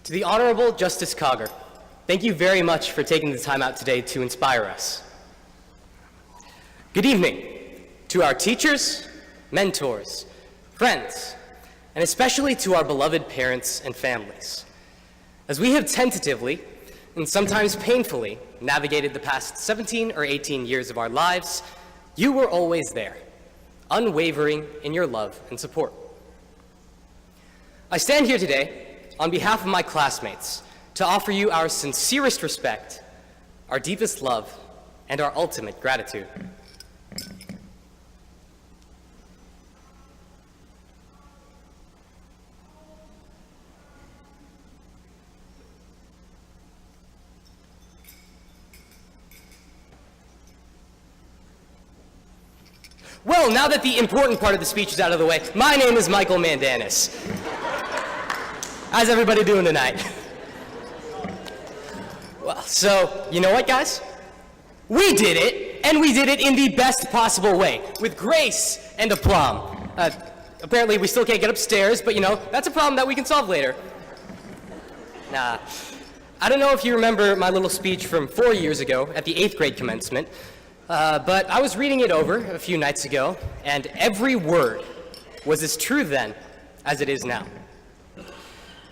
To the Honorable Justice Cogger, thank you very much for taking the time out today to inspire us. Good evening to our teachers, mentors, friends, and especially to our beloved parents and families. As we have tentatively, and sometimes painfully, navigated the past 17 or 18 years of our lives, you were always there, unwavering in your love and support. I stand here today on behalf of my classmates to offer you our sincerest respect, our deepest love, and our ultimate gratitude. Well, now that the important part of the speech is out of the way, my name is Michael Mandanas. How's everybody doing tonight? Well, so, you know what, guys? We did it, and we did it in the best possible way, with grace and aplomb. Apparently, we still can't get upstairs, but that's a problem that we can solve later. Nah, I don't know if you remember my little speech from 4 years ago at the 8th grade commencement, but I was reading it over a few nights ago, and every word was as true then as it is now.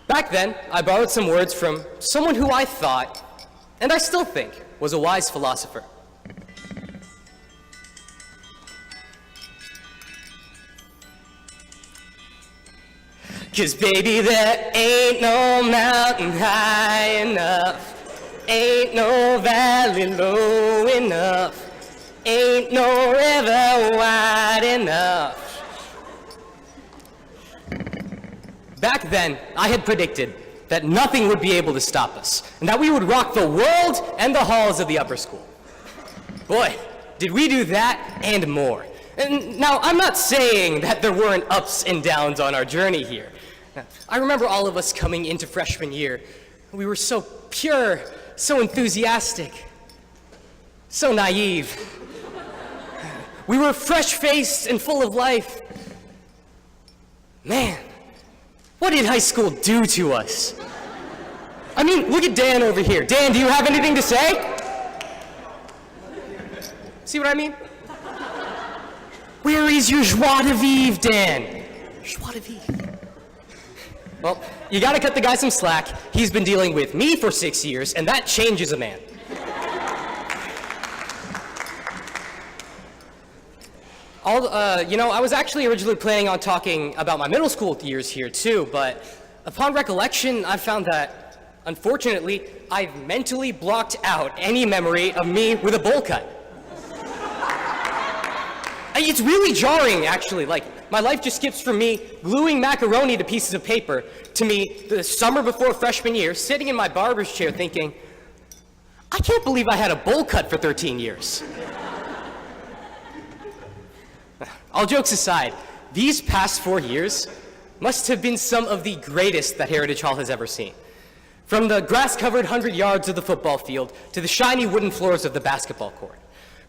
Back then, I borrowed some words from someone who I thought, and I still think, was a wise philosopher. "'Cause baby, there ain't no mountain high enough, ain't no valley low enough, ain't no river wide enough." Back then, I had predicted that nothing would be able to stop us, and that we would rock the world and the halls of the upper school. Boy, did we do that and more. And now, I'm not saying that there weren't ups and downs on our journey here. Now, I remember all of us coming into freshman year. We were so pure, so enthusiastic, so naive. We were fresh-faced and full of life. Man, what did high school do to us? I mean, look at Dan over here. Dan, do you have anything to say? See what I mean? Where is your joie de vivre, Dan? Joie de vivre. Well, you gotta cut the guy some slack. He's been dealing with me for 6 years, and that changes a man. I was actually originally planning on talking about my middle school years here too, but upon recollection, I found that, unfortunately, I've mentally blocked out any memory of me with a bowl cut. It's really jarring, actually. Like, my life just skips from me gluing macaroni to pieces of paper to me the summer before freshman year, sitting in my barber's chair thinking, I can't believe I had a bowl cut for 13 years. All jokes aside, these past 4 years must have been some of the greatest that Heritage Hall has ever seen. From the grass-covered 100 yards of the football field to the shiny wooden floors of the basketball court.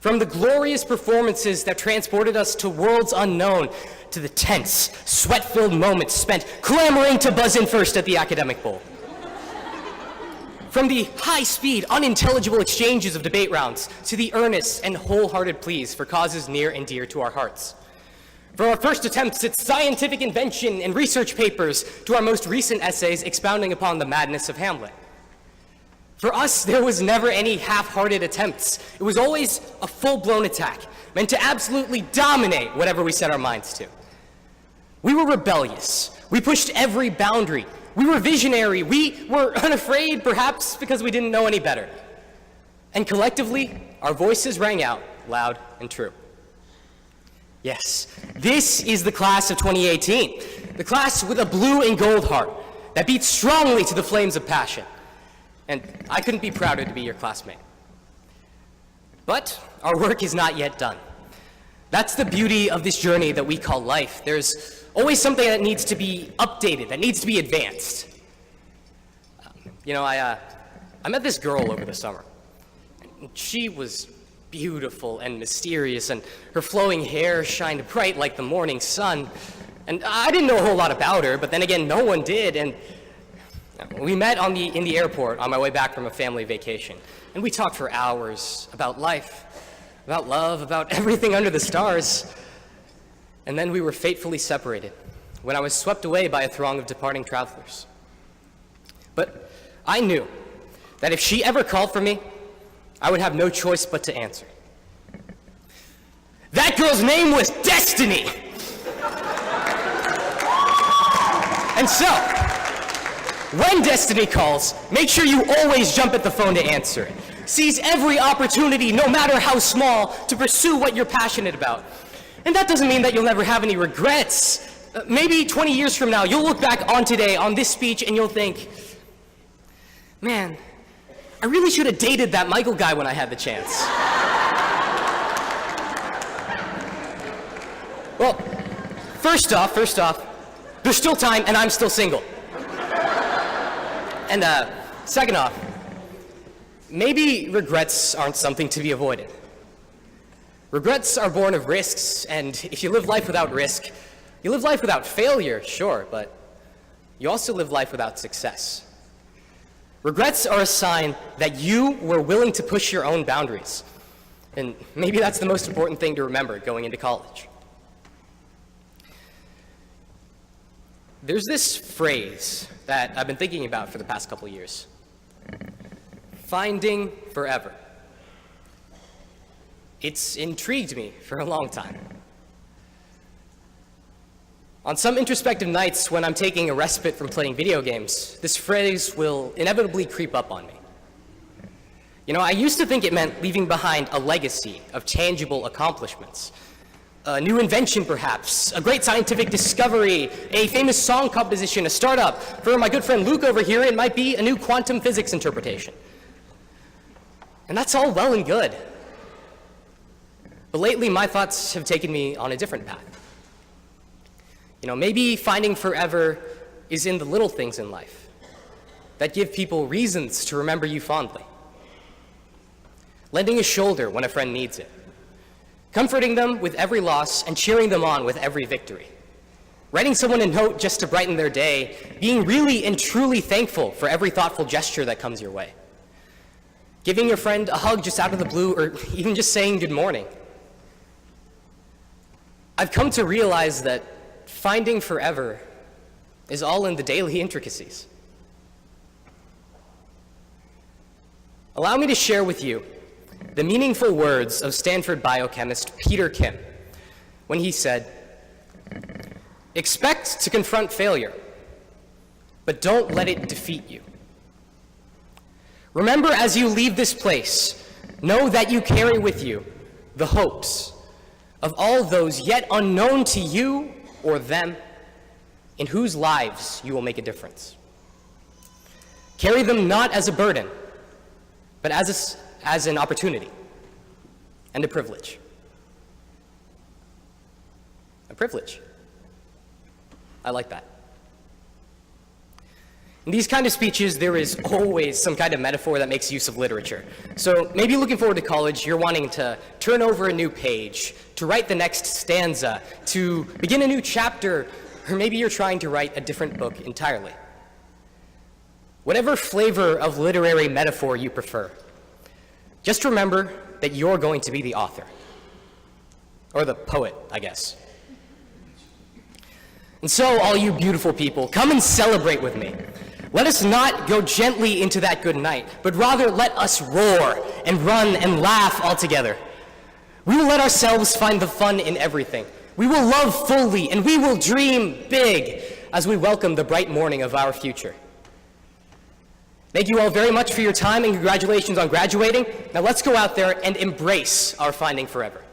From the glorious performances that transported us to worlds unknown to the tense, sweat-filled moments spent clamoring to buzz in first at the academic bowl. From the high-speed, unintelligible exchanges of debate rounds to the earnest and wholehearted pleas for causes near and dear to our hearts. From our first attempts at scientific invention and research papers to our most recent essays expounding upon the madness of Hamlet. For us, there was never any half-hearted attempts. It was always a full-blown attack, meant to absolutely dominate whatever we set our minds to. We were rebellious. We pushed every boundary. We were visionary. We were unafraid, perhaps because we didn't know any better. And collectively, our voices rang out loud and true. Yes, this is the class of 2018, the class with a blue and gold heart that beats strongly to the flames of passion. And I couldn't be prouder to be your classmate. But our work is not yet done. That's the beauty of this journey that we call life. There's always something that needs to be updated, that needs to be advanced. I met this girl over the summer. She was beautiful and mysterious, and her flowing hair shined bright like the morning sun. And I didn't know a whole lot about her, but then again, no one did, and We met in the airport on my way back from a family vacation, and we talked for hours about life, about love, about everything under the stars. And then we were fatefully separated when I was swept away by a throng of departing travelers. But I knew that if she ever called for me, I would have no choice but to answer. That girl's name was Destiny! And so, when Destiny calls, make sure you always jump at the phone to answer it. Seize every opportunity, no matter how small, to pursue what you're passionate about. And that doesn't mean that you'll never have any regrets. Maybe 20 years from now, you'll look back on today, on this speech, and you'll think, man, I really should have dated that Michael guy when I had the chance. Well, first off, there's still time, and I'm still single. And second off, maybe regrets aren't something to be avoided. Regrets are born of risks, and if you live life without risk, you live life without failure, sure, but you also live life without success. Regrets are a sign that you were willing to push your own boundaries. And maybe that's the most important thing to remember going into college. There's this phrase that I've been thinking about for the past couple years. Finding forever. It's intrigued me for a long time. On some introspective nights when I'm taking a respite from playing video games, this phrase will inevitably creep up on me. You know, I used to think it meant leaving behind a legacy of tangible accomplishments. A new invention, perhaps, a great scientific discovery, a famous song composition, a startup. For my good friend Luke over here, it might be a new quantum physics interpretation. And that's all well and good. But lately, my thoughts have taken me on a different path. You know, maybe finding forever is in the little things in life that give people reasons to remember you fondly. Lending a shoulder when a friend needs it. Comforting them with every loss and cheering them on with every victory. Writing someone a note just to brighten their day. Being really and truly thankful for every thoughtful gesture that comes your way. Giving your friend a hug just out of the blue, or even just saying good morning. I've come to realize that finding forever is all in the daily intricacies. Allow me to share with you the meaningful words of Stanford biochemist Peter Kim when he said, "Expect to confront failure, but don't let it defeat you. Remember as you leave this place, know that you carry with you the hopes of all those yet unknown to you or them in whose lives you will make a difference. Carry them not as a burden, but as an opportunity and a privilege." A privilege. I like that. In these kind of speeches, there is always some kind of metaphor that makes use of literature. So maybe looking forward to college, you're wanting to turn over a new page, to write the next stanza, to begin a new chapter, or maybe you're trying to write a different book entirely. Whatever flavor of literary metaphor you prefer, just remember that you're going to be the author. Or the poet, I guess. And so, all you beautiful people, come and celebrate with me. Let us not go gently into that good night, but rather let us roar and run and laugh all together. We will let ourselves find the fun in everything. We will love fully, and we will dream big as we welcome the bright morning of our future. Thank you all very much for your time, and congratulations on graduating. Now let's go out there and embrace our finding forever.